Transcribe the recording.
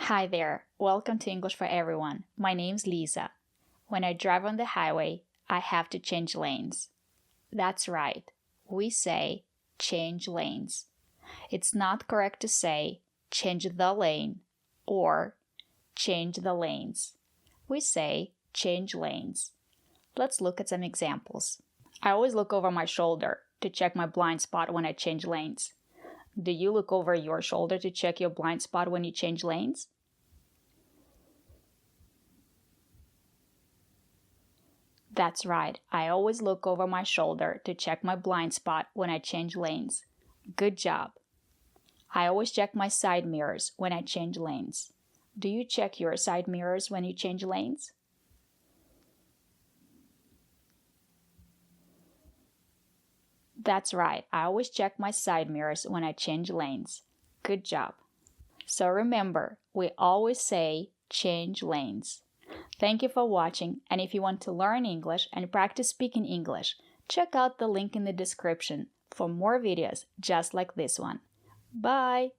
Hi there, welcome to English for Everyone. My name's Lisa. When I drive on the highway, I have to change lanes. That's right, we say change lanes. It's not correct to say change the lane or change the lanes. We say change lanes. Let's look at some examples. I always look over my shoulder to check my blind spot when I change lanes. Do you look over your shoulder to check your blind spot when you change lanes? That's right, I always look over my shoulder to check my blind spot when I change lanes. Good job. I always check my side mirrors when I change lanes. Do you check your side mirrors when you change lanes? That's right, I always check my side mirrors when I change lanes. Good job. So remember, we always say change lanes. Thank you for watching, and if you want to learn English and practice speaking English, check out the link in the description for more videos just like this one. Bye!